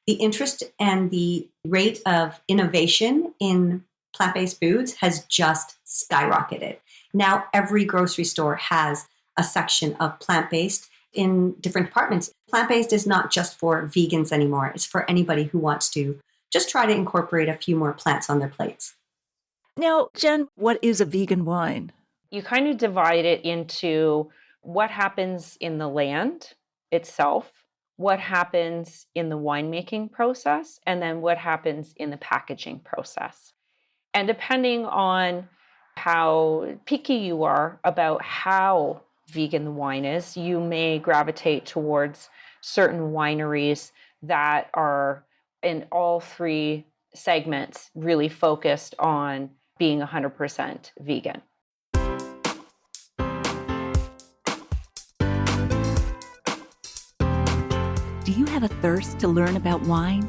The interest and the rate of innovation in plant-based foods has just skyrocketed. Now every grocery store has a section of plant-based in different departments. Plant-based is not just for vegans anymore. It's for anybody who wants to just try to incorporate a few more plants on their plates. Now, Jen, what is a vegan wine? You kind of divide it into what happens in the land itself, what happens in the winemaking process, and then what happens in the packaging process. And depending on how picky you are about how vegan the wine is, you may gravitate towards certain wineries that are in all three segments really focused on being 100% vegan. Do you have a thirst to learn about wine?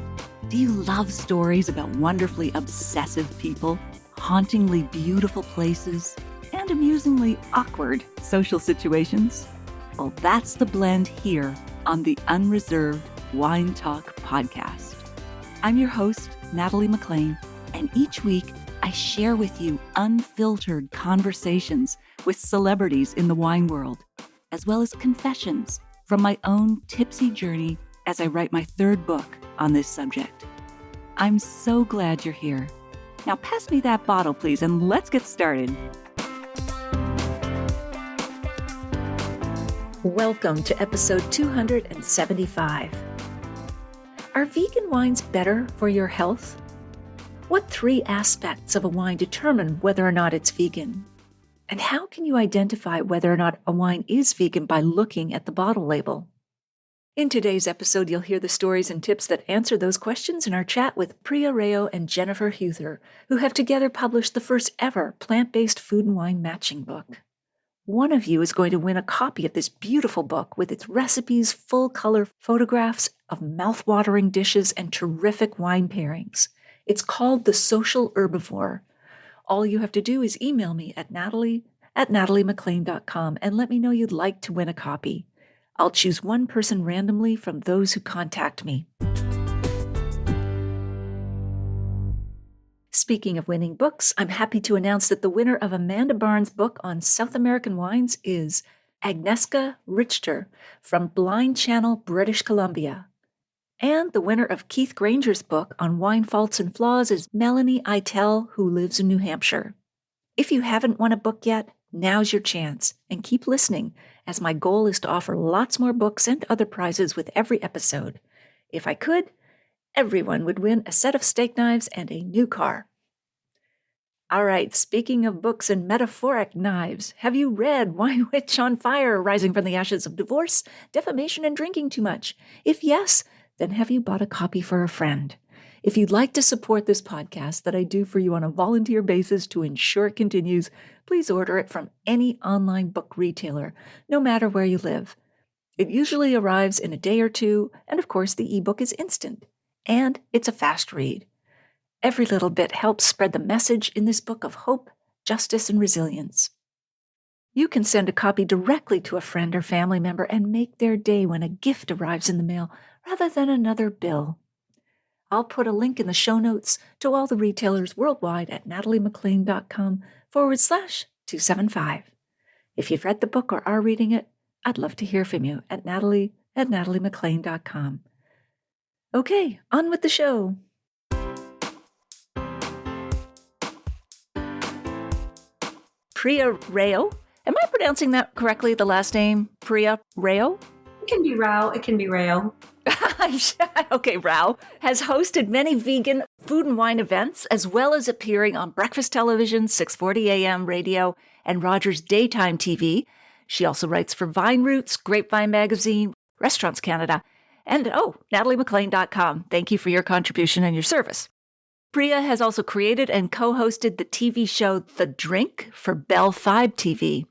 Do you love stories about wonderfully obsessive people, hauntingly beautiful places, and amusingly awkward social situations? Well, that's the blend here on the Unreserved Wine Talk podcast. I'm your host, Natalie McLean, and each week I share with you unfiltered conversations with celebrities in the wine world, as well as confessions from my own tipsy journey as I write my third book on this subject. I'm so glad you're here. Now pass me that bottle, please, and let's get started. Welcome to episode 275. Are vegan wines better for your health? What three aspects of a wine determine whether or not it's vegan? And how can you identify whether or not a wine is vegan by looking at the bottle label? In today's episode, you'll hear the stories and tips that answer those questions in our chat with Priya Rao and Jennifer Huether, who have together published the first ever plant-based food and wine matching book. One of you is going to win a copy of this beautiful book with its recipes, full-color photographs of mouth-watering dishes, and terrific wine pairings. It's called The Social Herbivore. All you have to do is email me at natalie@nataliemclean.com and let me know you'd like to win a copy. I'll choose one person randomly from those who contact me. Speaking of winning books, I'm happy to announce that the winner of Amanda Barnes' book on South American wines is Agnieszka Richter from Blind Channel, British Columbia. And the winner of Keith Granger's book on wine faults and flaws is Melanie Eitel, who lives in New Hampshire. If you haven't won a book yet, now's your chance, and keep listening, as my goal is to offer lots more books and other prizes with every episode. If I could, everyone would win a set of steak knives and a new car. All right, speaking of books and metaphoric knives, have you read Wine Witch on Fire, Rising from the Ashes of Divorce, Defamation, and Drinking Too Much? If yes, then have you bought a copy for a friend? If you'd like to support this podcast that I do for you on a volunteer basis to ensure it continues, please order it from any online book retailer, no matter where you live. It usually arrives in a day or two, and of course the ebook is instant. And it's a fast read. Every little bit helps spread the message in this book of hope, justice, and resilience. You can send a copy directly to a friend or family member and make their day when a gift arrives in the mail rather than another bill. I'll put a link in the show notes to all the retailers worldwide at nataliemclean.com/275. If you've read the book or are reading it, I'd love to hear from you at natalie@nataliemclean.com. Okay, on with the show. Priya Rao. Am I pronouncing that correctly, the last name? Priya Rao? It can be Rao. It can be Rao. Okay, Rao has hosted many vegan food and wine events, as well as appearing on breakfast television, 640 AM radio, and Rogers Daytime TV. She also writes for Vine Roots, Grapevine Magazine, Restaurants Canada, and nataliemclean.com. Thank you for your contribution and your service. Priya has also created and co-hosted the TV show The Drink for Bell 5 TV.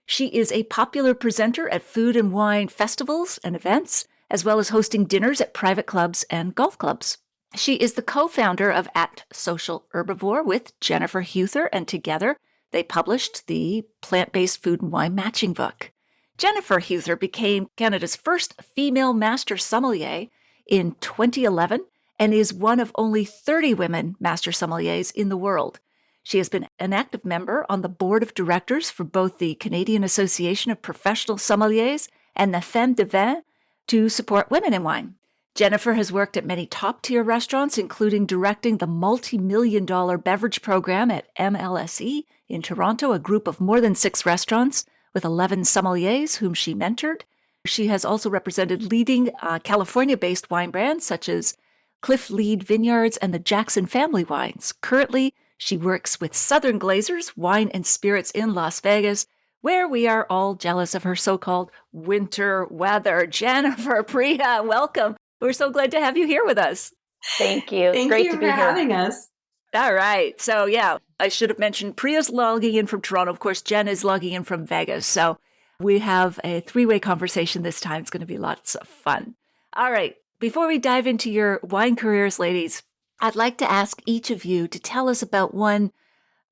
She is a popular presenter at food and wine festivals and events, as well as hosting dinners at private clubs and golf clubs. She is the co-founder of Social Herbivore with Jennifer Huether, and together they published the plant-based food and wine matching book. Jennifer Huether became Canada's first female master sommelier in 2011 and is one of only 30 women master sommeliers in the world. She has been an active member on the board of directors for both the Canadian Association of Professional Sommeliers and the Femme de Vin to support women in wine. Jennifer has worked at many top-tier restaurants, including directing the multi-million-dollar beverage program at MLSE in Toronto, a group of more than 6 restaurants with 11 sommeliers whom she mentored. She has also represented leading California-based wine brands such as Cliff Lead Vineyards and the Jackson Family Wines. Currently, she works with Southern Glazers Wine and Spirits in Las Vegas, where we are all jealous of her so-called winter weather. Jennifer, Priya, welcome. We're so glad to have you here with us. Thank you. It's great to be here. Thank you for having us. All right. So, yeah, I should have mentioned Priya's logging in from Toronto. Of course, Jen is logging in from Vegas. So we have a 3-way conversation this time. It's going to be lots of fun. All right. Before we dive into your wine careers, ladies, I'd like to ask each of you to tell us about one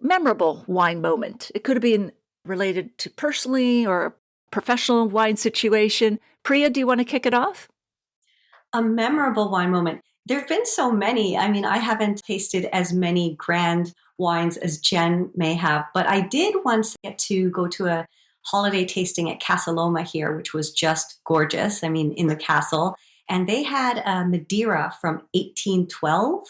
memorable wine moment. It could have been related to personally or a professional wine situation. Priya, do you want to kick it off? A memorable wine moment. There have been so many. I mean, I haven't tasted as many grand wines as Jen may have, but I did once get to go to a holiday tasting at Casa Loma here, which was just gorgeous. I mean, in the castle. And they had a Madeira from 1812,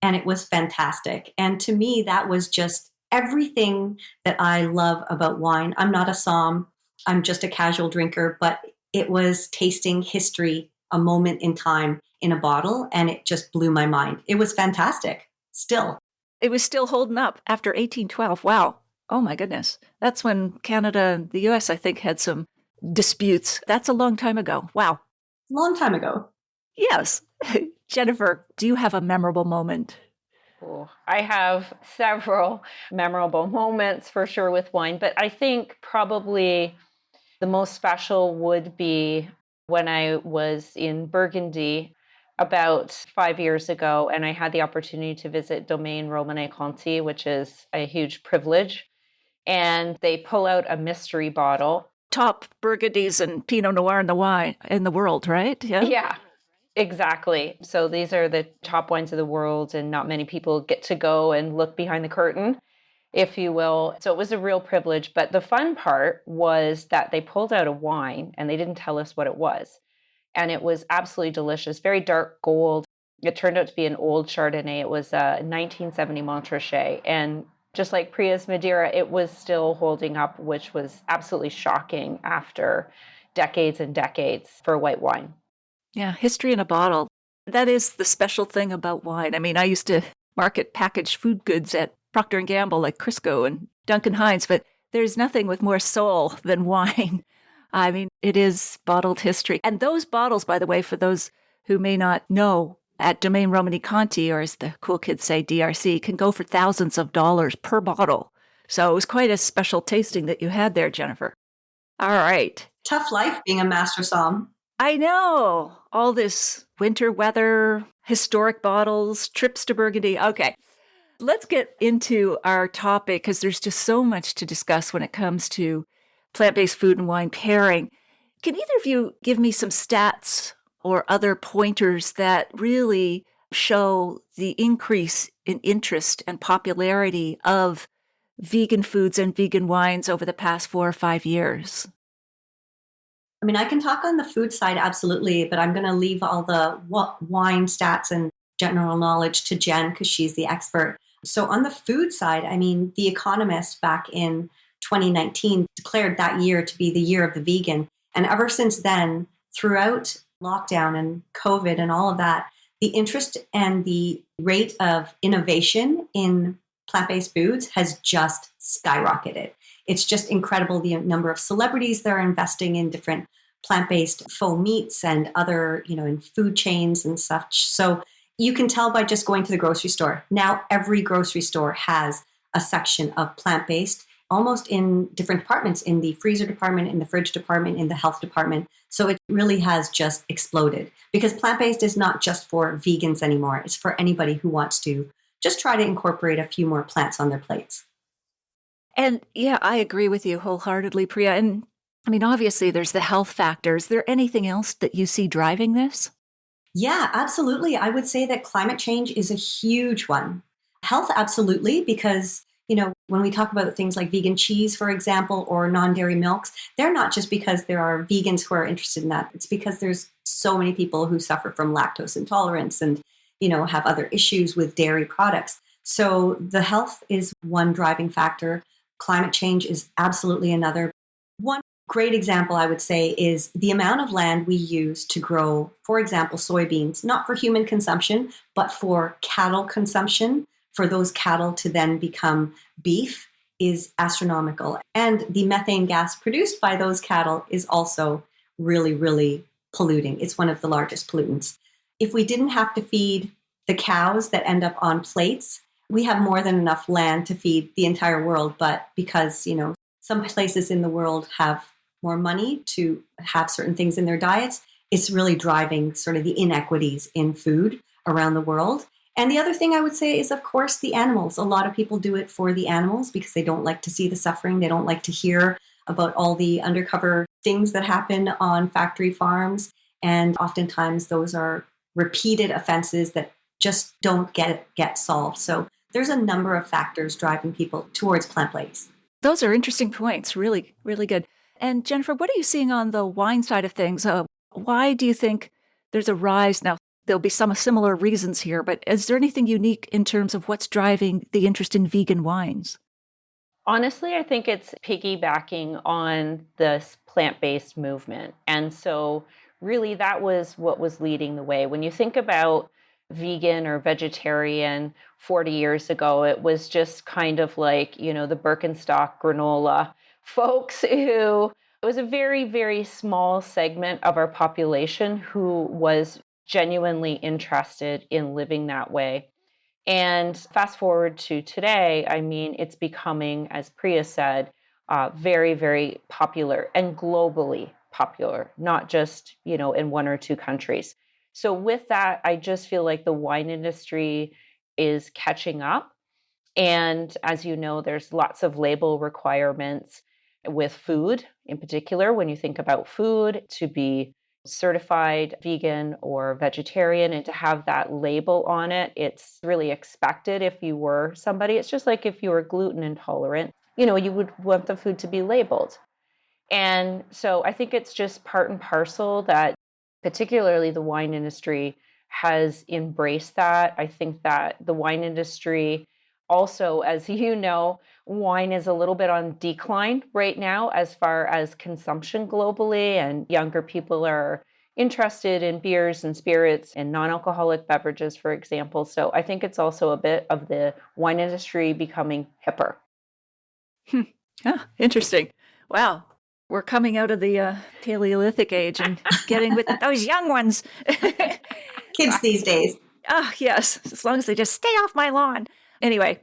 and it was fantastic. And to me, that was just everything that I love about wine. I'm not a somm. I'm just a casual drinker, but it was tasting history, a moment in time in a bottle, and it just blew my mind. It was fantastic. Still. It was still holding up after 1812. Wow. Oh my goodness. That's when Canada and the US, I think, had some disputes. That's a long time ago. Wow. Long time ago. Yes. Jennifer, do you have a memorable moment? Oh, I have several memorable moments for sure with wine, but I think probably the most special would be when I was in Burgundy about 5 years ago, and I had the opportunity to visit Domaine Romanée-Conti, which is a huge privilege. And they pull out a mystery bottle. Top Burgundies and Pinot Noir in the world, right? Yeah, exactly. So these are the top wines of the world, and not many people get to go and look behind the curtain, if you will. So it was a real privilege. But the fun part was that they pulled out a wine and they didn't tell us what it was. And it was absolutely delicious, very dark gold. It turned out to be an old Chardonnay. It was a 1970 Montrachet. And just like Priya's Madeira, it was still holding up, which was absolutely shocking after decades and decades for white wine. Yeah, history in a bottle. That is the special thing about wine. I mean, I used to market packaged food goods at Procter & Gamble, like Crisco and Duncan Hines, but there's nothing with more soul than wine. I mean, it is bottled history. And those bottles, by the way, for those who may not know, at Domaine Romanée-Conti, or as the cool kids say, DRC, can go for thousands of dollars per bottle. So it was quite a special tasting that you had there, Jennifer. All right. Tough life being a master somm. I know. All this winter weather, historic bottles, trips to Burgundy. Okay. Let's get into our topic because there's just so much to discuss when it comes to plant-based food and wine pairing. Can either of you give me some stats or other pointers that really show the increase in interest and popularity of vegan foods and vegan wines over the past 4 or 5 years? I mean, I can talk on the food side, absolutely, but I'm going to leave all the wine stats and general knowledge to Jen because she's the expert. So on the food side, I mean, The Economist back in 2019 declared that year to be the year of the vegan. And ever since then, throughout lockdown and COVID and all of that, the interest and the rate of innovation in plant-based foods has just skyrocketed. It's just incredible the number of celebrities that are investing in different plant-based faux meats and other, in food chains and such. So you can tell by just going to the grocery store. Now every grocery store has a section of plant-based, almost in different departments, in the freezer department, in the fridge department, in the health department. So it really has just exploded because plant-based is not just for vegans anymore. It's for anybody who wants to just try to incorporate a few more plants on their plates. And yeah, I agree with you wholeheartedly, Priya. And I mean, obviously there's the health factor. Is there anything else that you see driving this? Yeah, absolutely. I would say that climate change is a huge one. Health, absolutely, because, when we talk about things like vegan cheese, for example, or non dairy milks, they're not just because there are vegans who are interested in that. It's because there's so many people who suffer from lactose intolerance and, have other issues with dairy products. So the health is one driving factor. Climate change is absolutely another. One great example, I would say, is the amount of land we use to grow, for example, soybeans, not for human consumption, but for cattle consumption, for those cattle to then become beef, is astronomical. And the methane gas produced by those cattle is also really, really polluting. It's one of the largest pollutants. If we didn't have to feed the cows that end up on plates, we have more than enough land to feed the entire world. But because, some places in the world have more money to have certain things in their diets, it's really driving sort of the inequities in food around the world. And the other thing I would say is, of course, the animals. A lot of people do it for the animals because they don't like to see the suffering. They don't like to hear about all the undercover things that happen on factory farms. And oftentimes those are repeated offenses that just don't get solved. So there's a number of factors driving people towards plant-based. Those are interesting points. Really, really good. And Jennifer, what are you seeing on the wine side of things? Why do you think there's a rise? Now, there'll be some similar reasons here, but is there anything unique in terms of what's driving the interest in vegan wines? Honestly, I think it's piggybacking on this plant-based movement. And so really that was what was leading the way. When you think about vegan or vegetarian 40 years ago, it was just kind of like, the Birkenstock granola folks who it was a very, very small segment of our population who was genuinely interested in living that way. And fast forward to today, I mean, it's becoming, as Priya said, very, very popular and globally popular, not just, in one or two countries. So with that, I just feel like the wine industry is catching up. And as you know, there's lots of label requirements with food in particular. When you think about food, to be certified vegan or vegetarian and to have that label on it, it's really expected if you were somebody. It's just like if you were gluten intolerant, you would want the food to be labeled. And so I think it's just part and parcel that particularly the wine industry has embraced that. I think that the wine industry also, as you know, wine is a little bit on decline right now as far as consumption globally, and younger people are interested in beers and spirits and non-alcoholic beverages, for example. So I think it's also a bit of the wine industry becoming hipper. Yeah, interesting. Wow. We're coming out of the Paleolithic age and getting with those young ones. Kids these days. Ah, yes, as long as they just stay off my lawn. Anyway,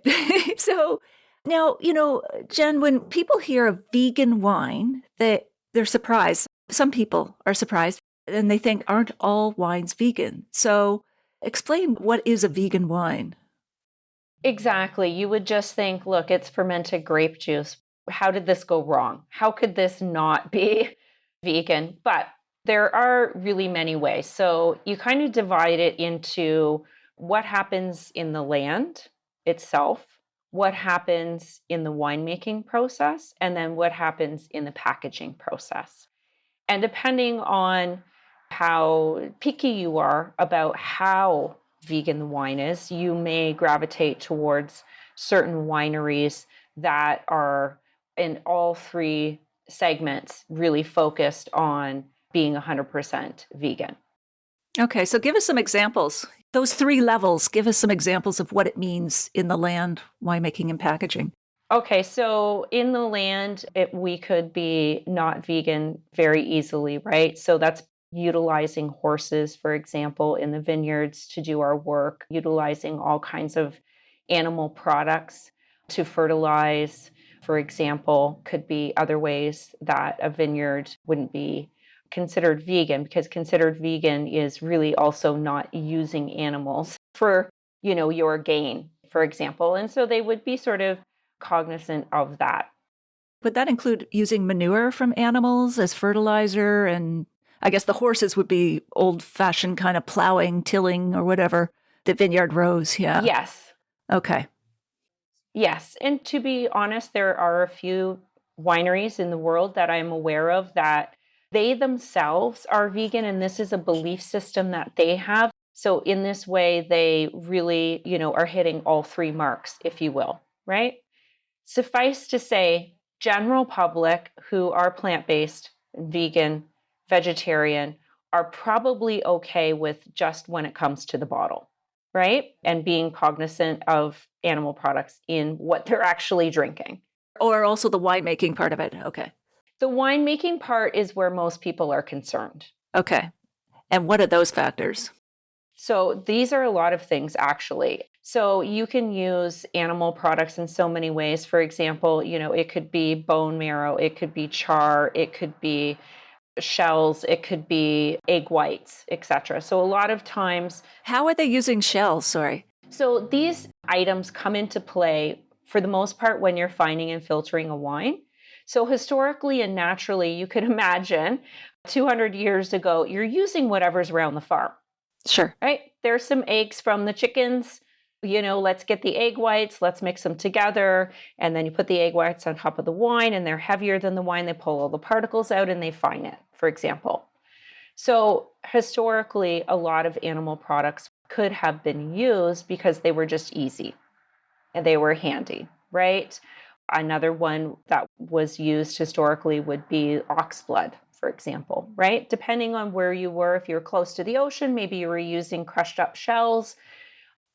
so now, Jen, when people hear of vegan wine, they're surprised. Some people are surprised and they think, aren't all wines vegan? So explain, what is a vegan wine? Exactly. You would just think, look, it's fermented grape juice. How did this go wrong? How could this not be vegan? But there are really many ways. So you kind of divide it into what happens in the land itself, what happens in the winemaking process, and then what happens in the packaging process. And depending on how picky you are about how vegan the wine is, you may gravitate towards certain wineries that are in all three segments really focused on being 100% vegan. Okay, so give us some examples. Those three levels, give us some examples of what it means in the land, winemaking, and packaging. Okay, so in the land, we could be not vegan very easily, right? So that's utilizing horses, for example, in the vineyards to do our work, utilizing all kinds of animal products to fertilize, for example, could be other ways that a vineyard wouldn't be considered vegan, because considered vegan is really also not using animals for, your gain, for example. And so they would be sort of cognizant of that. Would that include using manure from animals as fertilizer and I guess the horses would be old-fashioned kind of plowing, tilling, or whatever. The vineyard rows, yeah. Yes. Okay. Yes. And to be honest, there are a few wineries in the world that I'm aware of that they themselves are vegan, and this is a belief system that they have. So in this way, they really, are hitting all three marks, if you will, right? Suffice to say, general public who are plant-based, vegan, vegetarian, are probably okay with just when it comes to the bottle, right? And being cognizant of animal products in what they're actually drinking. Or also the winemaking part of it. Okay. The winemaking part is where most people are concerned. Okay. And what are those factors? So these are a lot of things, actually. So you can use animal products in so many ways. For example, it could be bone marrow, it could be char, it could be shells, it could be egg whites, etc. So a lot of times... How are they using shells? Sorry. So these items come into play for the most part when you're finding and filtering a wine. So historically and naturally, you could imagine 200 years ago, you're using whatever's around the farm. Sure. Right? There's some eggs from the chickens. Let's get the egg whites, let's mix them together. And then you put the egg whites on top of the wine, and they're heavier than the wine. They pull all the particles out and they fine it, for example. So historically, a lot of animal products could have been used because they were just easy and they were handy, right? Another one that was used historically would be ox blood, for example, right? Depending on where you were, if you're close to the ocean, maybe you were using crushed up shells.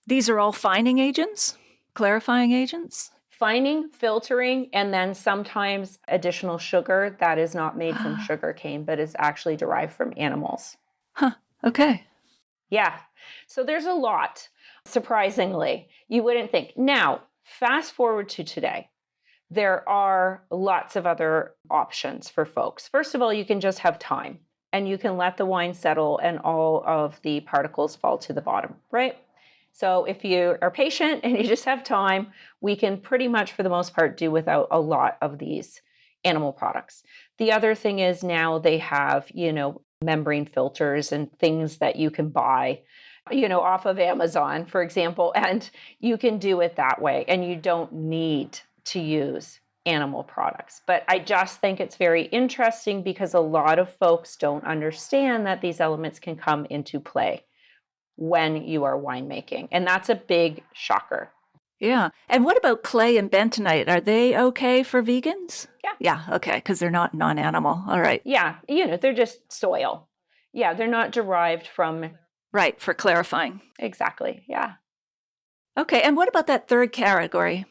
These are all fining agents, clarifying agents? Fining, filtering, and then sometimes additional sugar that is not made from sugar cane, but is actually derived from animals. Huh, okay. Yeah, so there's a lot, surprisingly. You wouldn't think. Now, fast forward to today. There are lots of other options for folks. First of all, you can just have time and you can let the wine settle and all of the particles fall to the bottom, right? So if you are patient and you just have time, we can pretty much, for the most part, do without a lot of these animal products. The other thing is now they have, membrane filters and things that you can buy, off of Amazon, for example, and you can do it that way and you don't need to use animal products. But I just think it's very interesting because a lot of folks don't understand that these elements can come into play when you are winemaking. And that's a big shocker. Yeah. And what about clay and bentonite? Are they okay for vegans? Yeah. Yeah. Okay. Because they're not non-animal. All right. Yeah. They're just soil. Yeah. They're not derived from. Right. For clarifying. Exactly. Yeah. Okay. And what about that third category?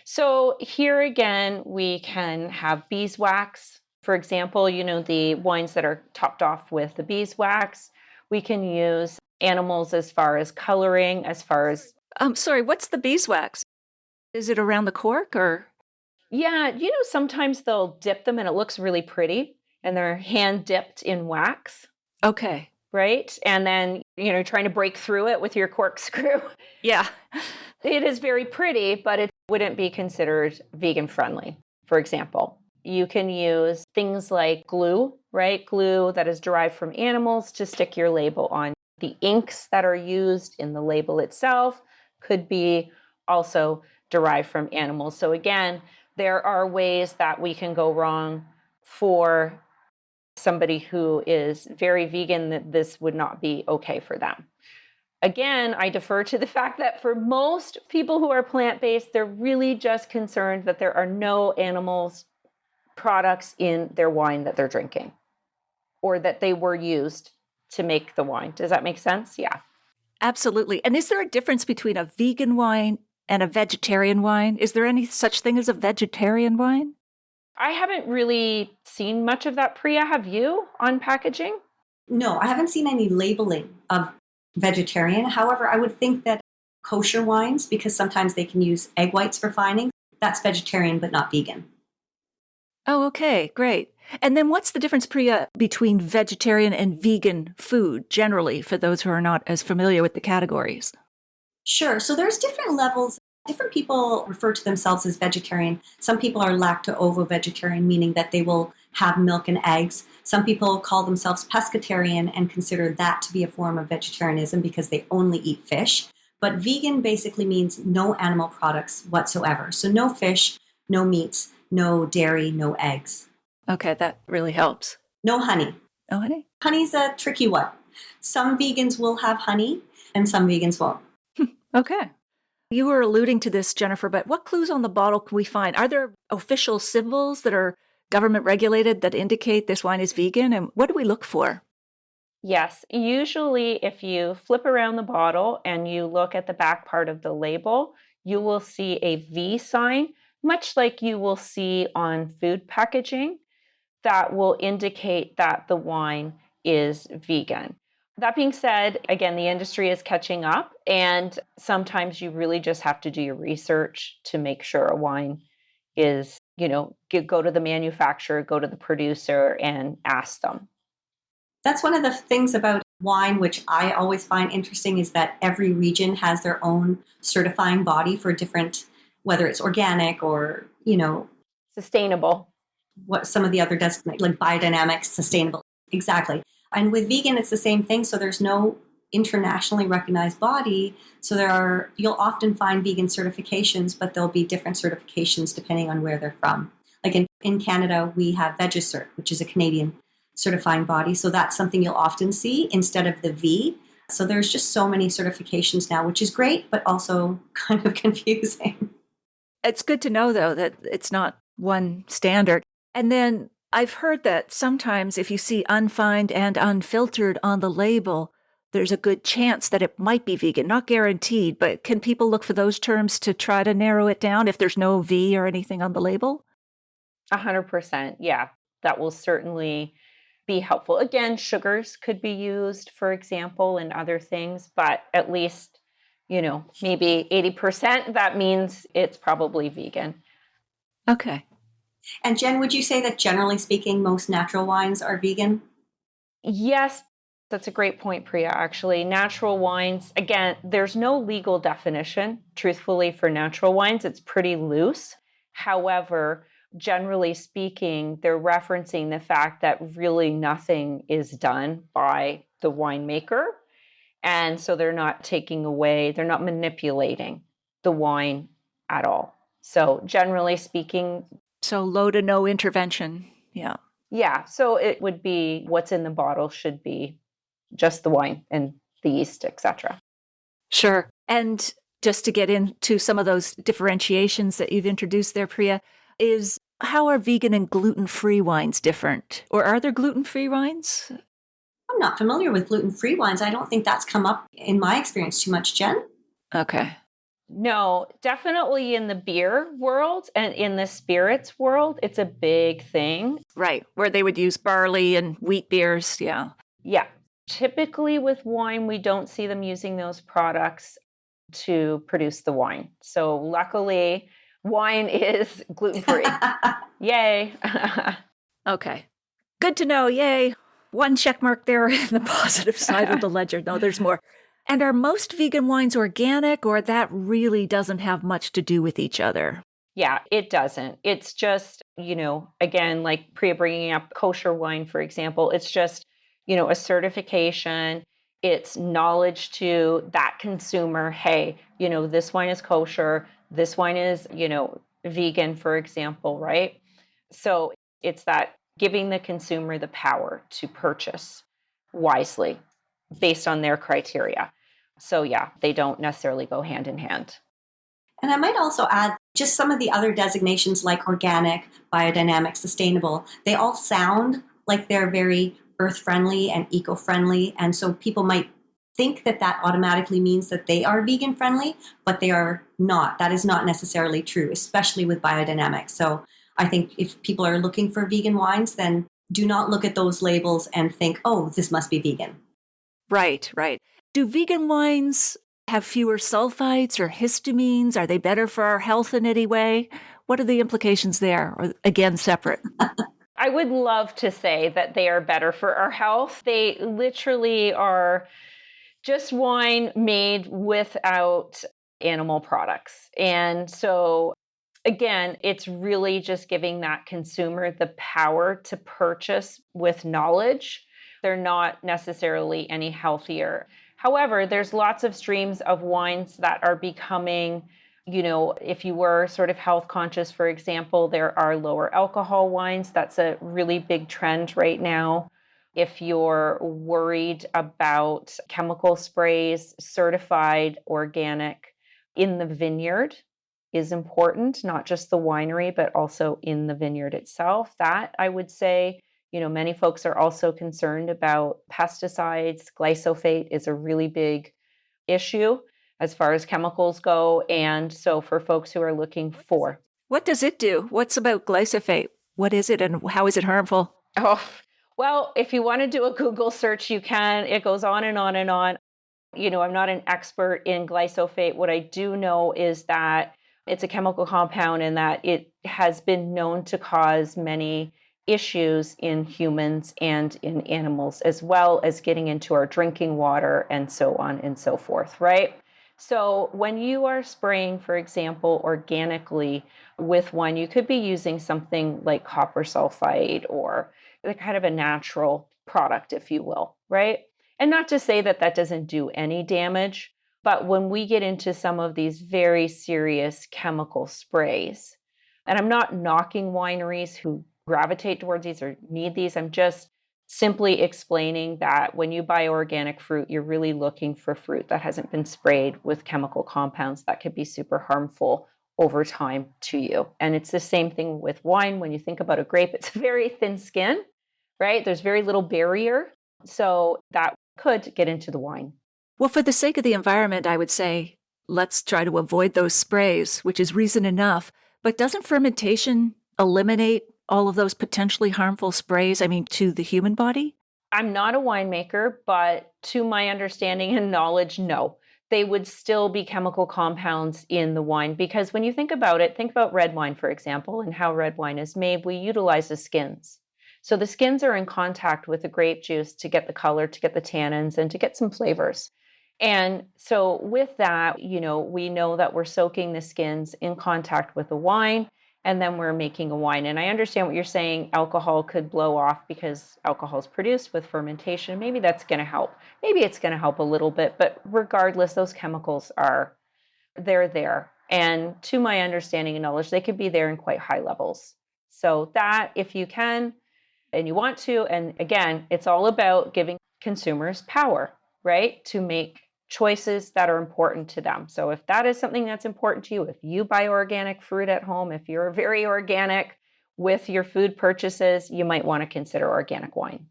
So here again, we can have beeswax. For example, the wines that are topped off with the beeswax. We can use animals as far as coloring, as far as... Sorry, what's the beeswax? Is it around the cork or? Yeah, sometimes they'll dip them and it looks really pretty and they're hand dipped in wax. Okay. Right? And then, trying to break through it with your corkscrew. Yeah. It is very pretty, but it wouldn't be considered vegan friendly, for example. You can use things like glue, right? Glue that is derived from animals to stick your label on. The inks that are used in the label itself could be also derived from animals. So again, there are ways that we can go wrong for somebody who is very vegan, that this would not be okay for them. Again, I defer to the fact that for most people who are plant-based, they're really just concerned that there are no animals products in their wine that they're drinking or that they were used to make the wine. Does that make sense? Yeah. Absolutely. And is there a difference between a vegan wine and a vegetarian wine? Is there any such thing as a vegetarian wine? I haven't really seen much of that, Priya. Have you, on packaging? No, I haven't seen any labeling of vegetarian. However, I would think that kosher wines, because sometimes they can use egg whites for fining, that's vegetarian but not vegan. Oh, okay, great. And then what's the difference, Priya, between vegetarian and vegan food generally for those who are not as familiar with the categories? Sure. So there's different levels. Different people refer to themselves as vegetarian. Some people are lacto-ovo vegetarian, meaning that they will have milk and eggs. Some people call themselves pescatarian and consider that to be a form of vegetarianism because they only eat fish. But vegan basically means no animal products whatsoever. So no fish, no meats, no dairy, no eggs. Okay, that really helps. No honey. No honey? Honey's a tricky one. Some vegans will have honey and some vegans won't. Okay. You were alluding to this, Jennifer, but what clues on the bottle can we find? Are there official symbols that are government regulated that indicate this wine is vegan? And what do we look for? Yes, usually if you flip around the bottle and you look at the back part of the label, you will see a V sign, much like you will see on food packaging, that will indicate that the wine is vegan. That being said, again, the industry is catching up, and sometimes you really just have to do your research to make sure a wine is, go to the manufacturer, go to the producer, and ask them. That's one of the things about wine, which I always find interesting, is that every region has their own certifying body for different, whether it's organic or, Sustainable. what some of the other designate, like biodynamic, sustainable. Exactly. And with vegan, it's the same thing. So there's no internationally recognized body. So you'll often find vegan certifications, but there'll be different certifications depending on where they're from. Like in Canada, we have VegaCert, which is a Canadian certifying body. So that's something you'll often see instead of the V. So there's just so many certifications now, which is great, but also kind of confusing. It's good to know, though, that it's not one standard. And then I've heard that sometimes if you see unfined and unfiltered on the label, there's a good chance that it might be vegan. Not guaranteed, but can people look for those terms to try to narrow it down if there's no V or anything on the label? 100%. Yeah, that will certainly be helpful. Again, sugars could be used, for example, and other things, but at least, maybe 80%, that means it's probably vegan. Okay. And Jen, would you say that generally speaking, most natural wines are vegan? Yes, that's a great point, Priya, actually. Natural wines, again, there's no legal definition, truthfully, for natural wines. It's pretty loose. However, generally speaking, they're referencing the fact that really nothing is done by the winemaker. And so they're not they're not manipulating the wine at all. So generally speaking, so low to no intervention. Yeah. Yeah. So it would be what's in the bottle should be just the wine and the yeast, etc. Sure. And just to get into some of those differentiations that you've introduced there, Priya, is how are vegan and gluten-free wines different? Or are there gluten-free wines? I'm not familiar with gluten-free wines. I don't think that's come up in my experience too much, Jen. Okay. No, definitely in the beer world and in the spirits world, it's a big thing. Right, where they would use barley and wheat beers, yeah. Yeah. Typically with wine, we don't see them using those products to produce the wine. So luckily, wine is gluten-free. Yay. Okay. Good to know, yay. One check mark there in the positive side of the ledger. No, there's more. And are most vegan wines organic, or that really doesn't have much to do with each other? Yeah, it doesn't. It's just, again, like Priya bringing up kosher wine, for example, it's just, a certification. It's knowledge to that consumer. Hey, this wine is kosher. This wine is, vegan, for example, right? So it's that giving the consumer the power to purchase wisely based on their criteria. So yeah, they don't necessarily go hand in hand. And I might also add just some of the other designations like organic, biodynamic, sustainable. They all sound like they're very earth-friendly and eco-friendly. And so people might think that that automatically means that they are vegan-friendly, but they are not. That is not necessarily true, especially with biodynamic. So I think if people are looking for vegan wines, then do not look at those labels and think, oh, this must be vegan. Right, right. Do vegan wines have fewer sulfites or histamines? Are they better for our health in any way? What are the implications there? Or again, separate? I would love to say that they are better for our health. They literally are just wine made without animal products. And so Again, it's really just giving that consumer the power to purchase with knowledge. They're not necessarily any healthier. However, there's lots of streams of wines that are becoming, if you were sort of health conscious, for example, there are lower alcohol wines. That's a really big trend right now. If you're worried about chemical sprays, certified organic in the vineyard is important, not just the winery, but also in the vineyard itself. That I would say, many folks are also concerned about pesticides. Glyphosate is a really big issue as far as chemicals go. And so for folks who are looking for. What does it do? What's about glyphosate? What is it and how is it harmful? Oh, well, if you want to do a Google search, you can. It goes on and on and on. I'm not an expert in glyphosate. What I do know is that it's a chemical compound and that it has been known to cause many issues in humans and in animals, as well as getting into our drinking water and so on and so forth, right? So when you are spraying, for example, organically with wine, you could be using something like copper sulfide or kind of a natural product, if you will, right? And not to say that that doesn't do any damage, but when we get into some of these very serious chemical sprays, and I'm not knocking wineries who gravitate towards these or need these, I'm just simply explaining that when you buy organic fruit, you're really looking for fruit that hasn't been sprayed with chemical compounds that could be super harmful over time to you. And it's the same thing with wine. When you think about a grape, it's a very thin skin, right? There's very little barrier. So that could get into the wine. Well, for the sake of the environment, I would say let's try to avoid those sprays, which is reason enough. But doesn't fermentation eliminate all of those potentially harmful sprays, to the human body? I'm not a winemaker, but to my understanding and knowledge, no. They would still be chemical compounds in the wine because when you think about it, think about red wine, for example, and how red wine is made. We utilize the skins. So the skins are in contact with the grape juice to get the color, to get the tannins, and to get some flavors. And so with that, we know that we're soaking the skins in contact with the wine, and then we're making a wine. And I understand what you're saying. Alcohol could blow off because alcohol is produced with fermentation. Maybe that's going to help. Maybe it's going to help a little bit. But regardless, those chemicals they're there. And to my understanding and knowledge, they could be there in quite high levels. So that, if you can and you want to, and again, it's all about giving consumers power, right, to make choices that are important to them. So if that is something that's important to you, if you buy organic fruit at home, if you're very organic with your food purchases, you might want to consider organic wine.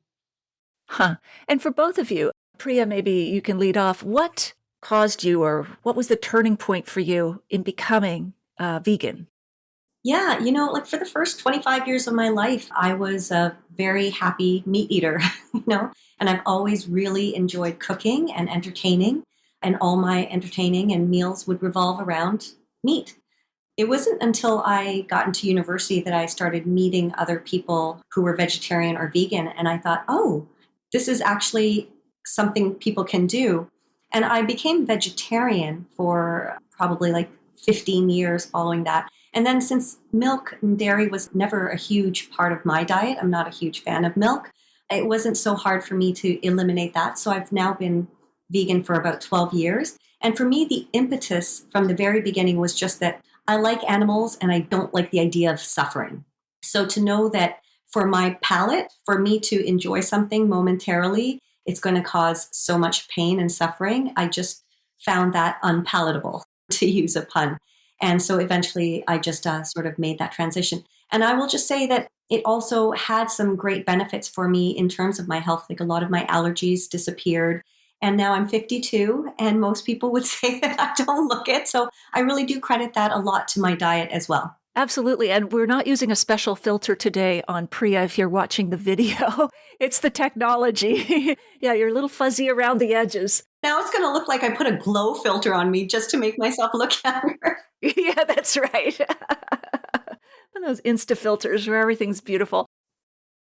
And for both of you, Priya, maybe you can lead off. What caused you, or what was the turning point for you in becoming vegan? Yeah, for the first 25 years of my life, I was a very happy meat eater, and I've always really enjoyed cooking and entertaining, and all my entertaining and meals would revolve around meat. It wasn't until I got into university that I started meeting other people who were vegetarian or vegan, and I thought, oh, this is actually something people can do. And I became vegetarian for probably like 15 years following that. And then since milk and dairy was never a huge part of my diet, I'm not a huge fan of milk, it wasn't so hard for me to eliminate that. So I've now been vegan for about 12 years. And for me, the impetus from the very beginning was just that I like animals and I don't like the idea of suffering. So to know that for my palate, for me to enjoy something momentarily, it's going to cause so much pain and suffering, I just found that unpalatable, to use a pun. And so eventually I just sort of made that transition. And I will just say that it also had some great benefits for me in terms of my health. Like a lot of my allergies disappeared. And now I'm 52, and most people would say that I don't look it. So I really do credit that a lot to my diet as well. Absolutely. And we're not using a special filter today on Priya if you're watching the video. It's the technology. Yeah, you're a little fuzzy around the edges. Now it's going to look like I put a glow filter on me just to make myself look younger. Yeah, that's right. And those Insta filters where everything's beautiful.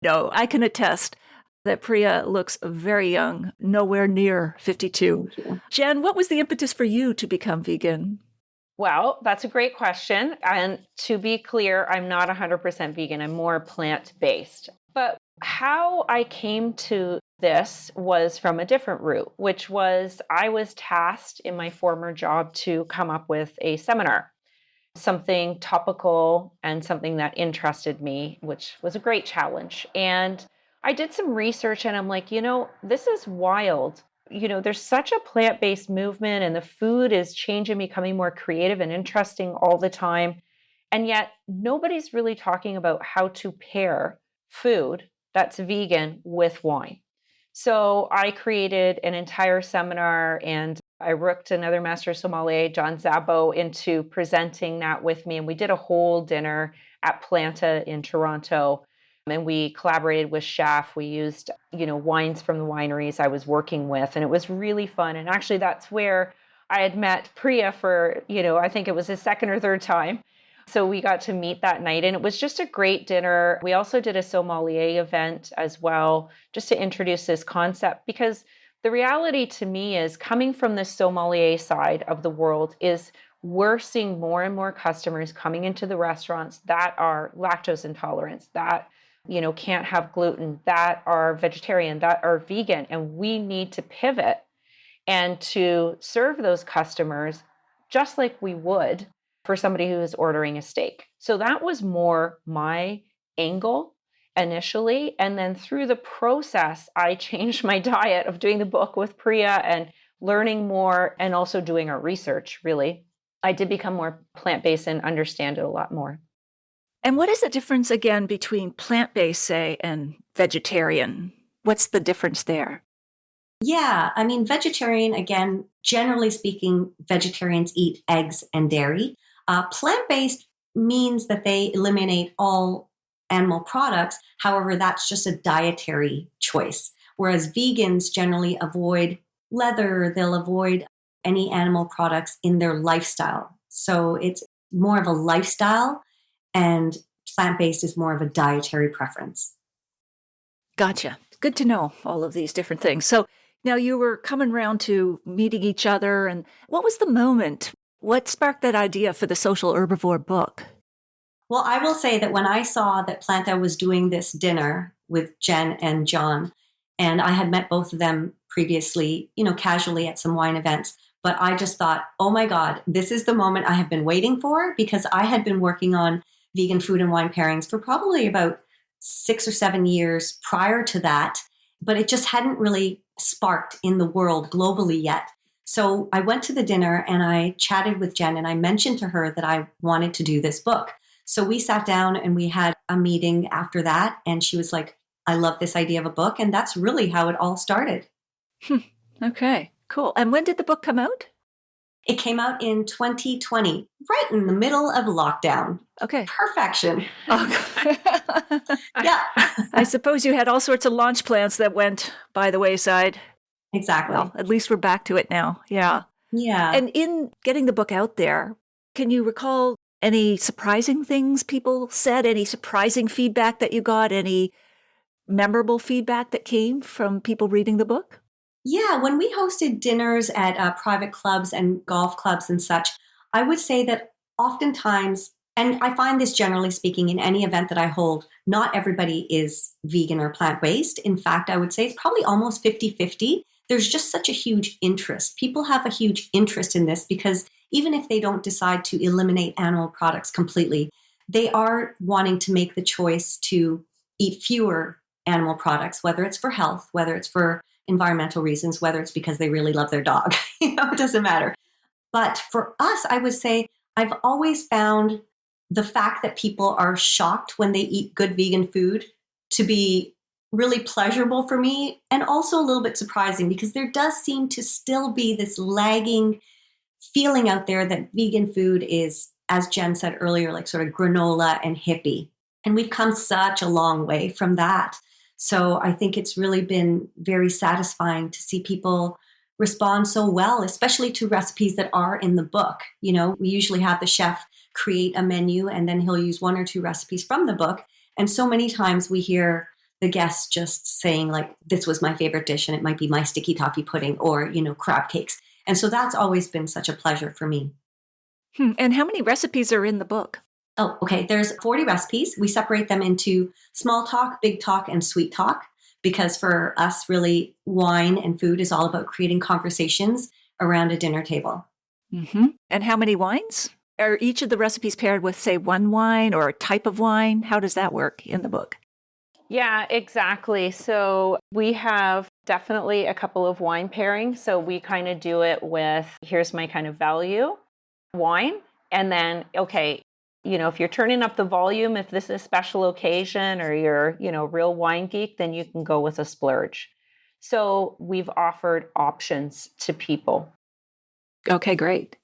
No, I can attest that Priya looks very young, nowhere near 52. Jen, what was the impetus for you to become vegan? Well, that's a great question. And to be clear, I'm not 100% vegan. I'm more plant-based. But how I came to this was from a different route, which was I was tasked in my former job to come up with a seminar, something topical and something that interested me, which was a great challenge. And I did some research and I'm like, this is wild. There's such a plant-based movement and the food is changing, becoming more creative and interesting all the time. And yet nobody's really talking about how to pair food that's vegan with wine. So I created an entire seminar and I rooked another master sommelier, John Szabo, into presenting that with me. And we did a whole dinner at Planta in Toronto. And we collaborated with chef. We used, wines from the wineries I was working with. And it was really fun. And actually, that's where I had met Priya for, I think it was his second or third time. So we got to meet that night and it was just a great dinner. We also did a sommelier event as well, just to introduce this concept, because the reality to me is coming from the sommelier side of the world is we're seeing more and more customers coming into the restaurants that are lactose intolerant, that, can't have gluten, that are vegetarian, that are vegan. And we need to pivot and to serve those customers just like we would for somebody who is ordering a steak. So that was more my angle initially. And then through the process, I changed my diet of doing the book with Priya and learning more and also doing our research, really. I did become more plant-based and understand it a lot more. And what is the difference again between plant-based, say, and vegetarian? What's the difference there? Yeah, vegetarian, again, generally speaking, vegetarians eat eggs and dairy. Plant-based means that they eliminate all animal products. However, that's just a dietary choice. Whereas vegans generally avoid leather, they'll avoid any animal products in their lifestyle. So it's more of a lifestyle, and plant-based is more of a dietary preference. Gotcha. Good to know all of these different things. So now you were coming around to meeting each other, and what was the moment? What sparked that idea for the Social Herbivore book? Well, I will say that when I saw that Planta was doing this dinner with Jen and John, and I had met both of them previously, casually at some wine events, but I just thought, oh my God, this is the moment I have been waiting for, because I had been working on vegan food and wine pairings for probably about 6 or 7 years prior to that, but it just hadn't really sparked in the world globally yet. So I went to the dinner and I chatted with Jen and I mentioned to her that I wanted to do this book. So we sat down and we had a meeting after that. And she was like, I love this idea of a book. And that's really how it all started. Okay, cool. And when did the book come out? It came out in 2020, right in the middle of lockdown. Okay. Perfection. Okay. Yeah. I suppose you had all sorts of launch plans that went by the wayside. Exactly. Well, at least we're back to it now. Yeah. Yeah. And in getting the book out there, can you recall any surprising things people said? Any surprising feedback that you got? Any memorable feedback that came from people reading the book? Yeah, when we hosted dinners at private clubs and golf clubs and such, I would say that oftentimes, and I find this generally speaking in any event that I hold, not everybody is vegan or plant-based. In fact, I would say it's probably almost 50-50. There's just such a huge interest. People have a huge interest in this because even if they don't decide to eliminate animal products completely, they are wanting to make the choice to eat fewer animal products, whether it's for health, whether it's for environmental reasons, whether it's because they really love their dog. It doesn't matter. But for us, I would say I've always found the fact that people are shocked when they eat good vegan food to be really pleasurable for me, and also a little bit surprising because there does seem to still be this lagging feeling out there that vegan food is, as Jen said earlier, like sort of granola and hippie. And we've come such a long way from that. So I think it's really been very satisfying to see people respond so well, especially to recipes that are in the book. We usually have the chef create a menu and then he'll use 1 or 2 recipes from the book. And so many times we hear the guests just saying like, this was my favorite dish, and it might be my sticky toffee pudding or, crab cakes. And so that's always been such a pleasure for me. And how many recipes are in the book? Oh, okay. There's 40 recipes. We separate them into small talk, big talk, and sweet talk because for us, really, wine and food is all about creating conversations around a dinner table. And how many wines? Are each of the recipes paired with, say, one wine or a type of wine? How does that work in the book? Yeah, exactly. So we have definitely a couple of wine pairings. So we kind of do it with here's my kind of value wine. And then, okay, if you're turning up the volume, if this is a special occasion or you're, real wine geek, then you can go with a splurge. So we've offered options to people. Okay, great.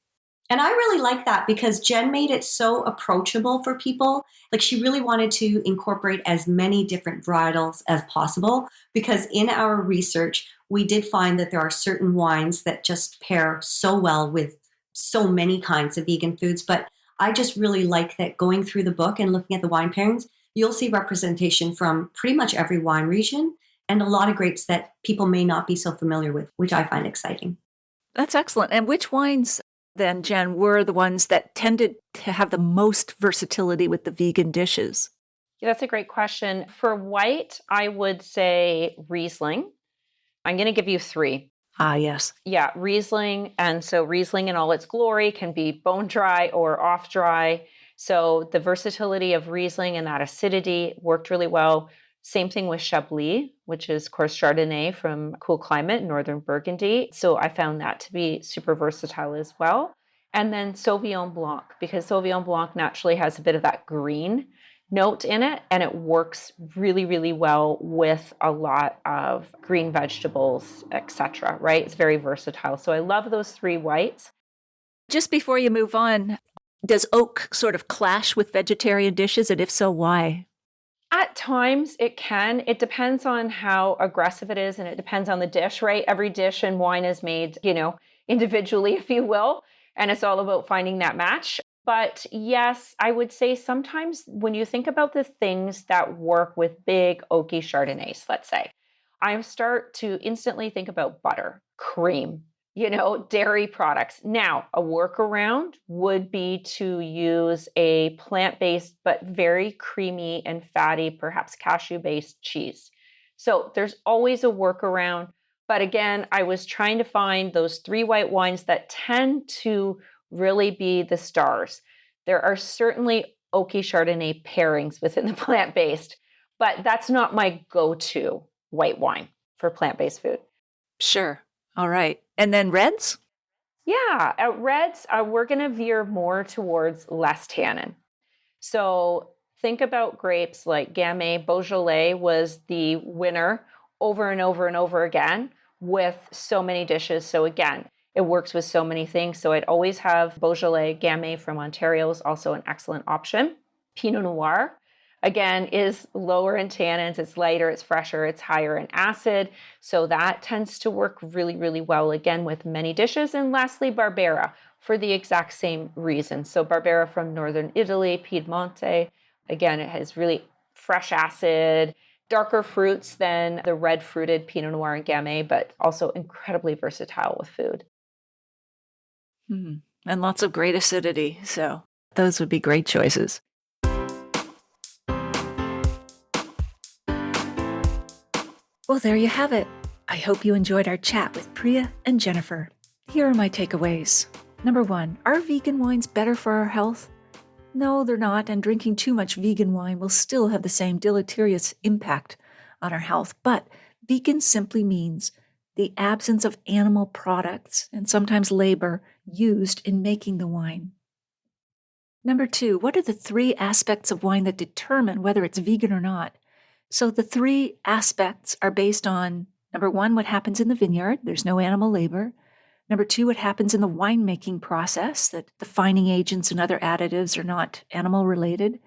And I really like that because Jen made it so approachable for people. Like she really wanted to incorporate as many different varietals as possible because in our research, we did find that there are certain wines that just pair so well with so many kinds of vegan foods. But I just really like that going through the book and looking at the wine pairings, you'll see representation from pretty much every wine region and a lot of grapes that people may not be so familiar with, which I find exciting. That's excellent. And which wines then, Jen, were the ones that tended to have the most versatility with the vegan dishes? Yeah, that's a great question. For white, I would say Riesling. I'm going to give you 3. Ah, yes. Yeah, Riesling. And so Riesling in all its glory can be bone dry or off dry. So the versatility of Riesling and that acidity worked really well. Same thing with Chablis, which is, of course, Chardonnay from cool climate, northern Burgundy. So I found that to be super versatile as well. And then Sauvignon Blanc, because Sauvignon Blanc naturally has a bit of that green note in it, and it works really, really well with a lot of green vegetables, etc. Right? It's very versatile. So I love those 3 whites. Just before you move on, does oak sort of clash with vegetarian dishes? And if so, why? At times it can. It depends on how aggressive it is and it depends on the dish, right? Every dish in wine is made, individually, if you will. And it's all about finding that match. But yes, I would say sometimes when you think about the things that work with big oaky Chardonnays, let's say, I start to instantly think about butter, cream, dairy products. Now, a workaround would be to use a plant-based but very creamy and fatty, perhaps cashew-based cheese. So there's always a workaround. But again, I was trying to find those 3 white wines that tend to really be the stars. There are certainly oaky Chardonnay pairings within the plant-based, but that's not my go-to white wine for plant-based food. Sure. All right. And then reds? Yeah, at reds, we're going to veer more towards less tannin. So think about grapes like Gamay. Beaujolais was the winner over and over and over again with so many dishes. So again, it works with so many things. So I'd always have Beaujolais. Gamay from Ontario is also an excellent option. Pinot Noir, again, is lower in tannins. It's lighter, it's fresher, it's higher in acid. So that tends to work really, really well, again, with many dishes. And lastly, Barbera for the exact same reason. So Barbera from northern Italy, Piedmonte. Again, it has really fresh acid, darker fruits than the red fruited Pinot Noir and Gamay, but also incredibly versatile with food. And lots of great acidity. So those would be great choices. Well, there you have it. I hope you enjoyed our chat with Priya and Jennifer. Here are my takeaways. Number 1, are vegan wines better for our health? No, they're not, and drinking too much vegan wine will still have the same deleterious impact on our health. But vegan simply means the absence of animal products and sometimes labor used in making the wine. Number 2, what are the 3 aspects of wine that determine whether it's vegan or not? So the 3 aspects are based on, number 1, what happens in the vineyard. There's no animal labor. Number 2, what happens in the winemaking process, that the fining agents and other additives are not animal related.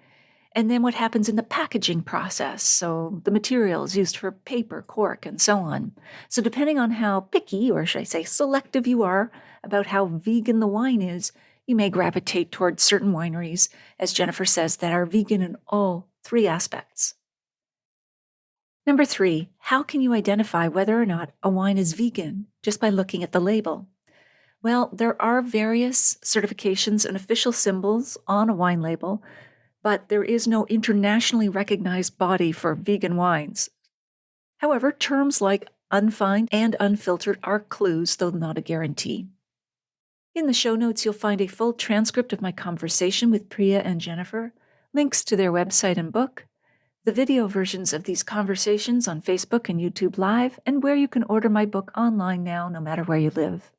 And then what happens in the packaging process, so the materials used for paper, cork, and so on. So depending on how picky, or should I say selective you are about how vegan the wine is, you may gravitate towards certain wineries, as Jennifer says, that are vegan in all 3 aspects. Number 3, how can you identify whether or not a wine is vegan just by looking at the label? Well, there are various certifications and official symbols on a wine label, but there is no internationally recognized body for vegan wines. However, terms like unfined and unfiltered are clues, though not a guarantee. In the show notes, you'll find a full transcript of my conversation with Priya and Jennifer, links to their website and book, the video versions of these conversations on Facebook and YouTube Live, and where you can order my book online now, no matter where you live.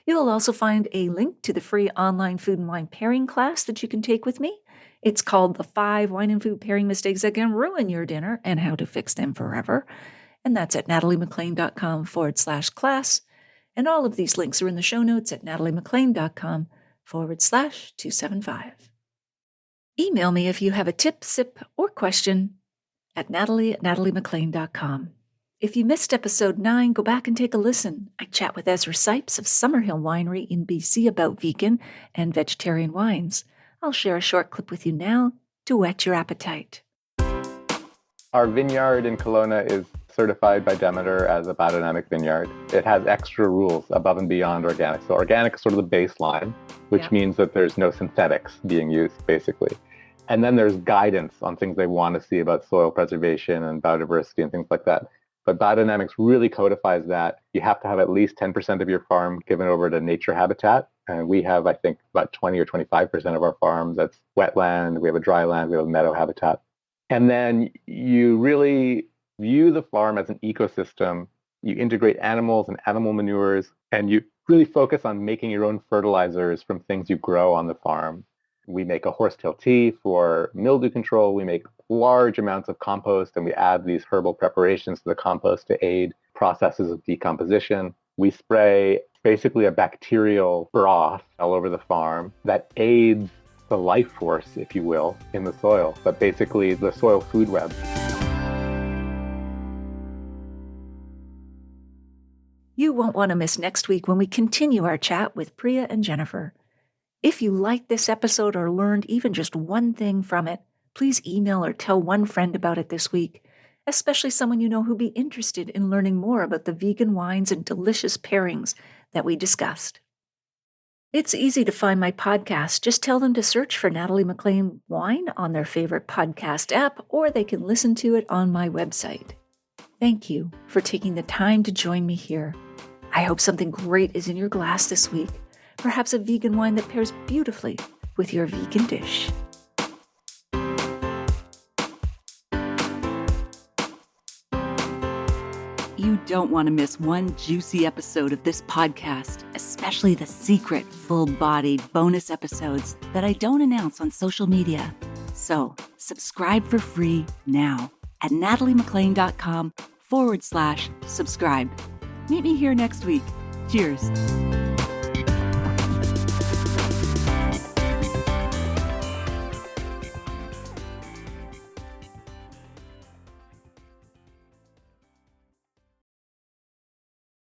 You'll also find a link to the free online food and wine pairing class that you can take with me. It's called The 5 Wine and Food Pairing Mistakes That Can Ruin Your Dinner and How to Fix Them Forever. And that's at nataliemclean.com/class. And all of these links are in the show notes at nataliemclean.com/275. Email me if you have a tip, sip, or question at natalie@nataliemclean.com. If you missed episode 9, go back and take a listen. I chat with Ezra Sipes of Summerhill Winery in BC about vegan and vegetarian wines. I'll share a short clip with you now to whet your appetite. Our vineyard in Kelowna is certified by Demeter as a biodynamic vineyard. It has extra rules above and beyond organic. So organic is sort of the baseline, which means that there's no synthetics being used, basically. And then there's guidance on things they want to see about soil preservation and biodiversity and things like that. But biodynamics really codifies that. You have to have at least 10% of your farm given over to nature habitat. And we have, I think, about 20 or 25% of our farms that's wetland. We have a dry land. We have a meadow habitat. And then you really view the farm as an ecosystem. You integrate animals and animal manures, and you really focus on making your own fertilizers from things you grow on the farm. We make a horsetail tea for mildew control. We make large amounts of compost, and we add these herbal preparations to the compost to aid processes of decomposition. We spray basically a bacterial broth all over the farm that aids the life force, if you will, in the soil, but basically the soil food web. You won't want to miss next week when we continue our chat with Priya and Jennifer. If you liked this episode or learned even just one thing from it, please email or tell one friend about it this week, especially someone you know who'd be interested in learning more about the vegan wines and delicious pairings that we discussed. It's easy to find my podcast. Just tell them to search for Natalie McLean Wine on their favorite podcast app, or they can listen to it on my website. Thank you for taking the time to join me here. I hope something great is in your glass this week. Perhaps a vegan wine that pairs beautifully with your vegan dish. You don't want to miss one juicy episode of this podcast, especially the secret, full-bodied bonus episodes that I don't announce on social media. So, subscribe for free now at nataliemclean.com/subscribe. Meet me here next week. Cheers.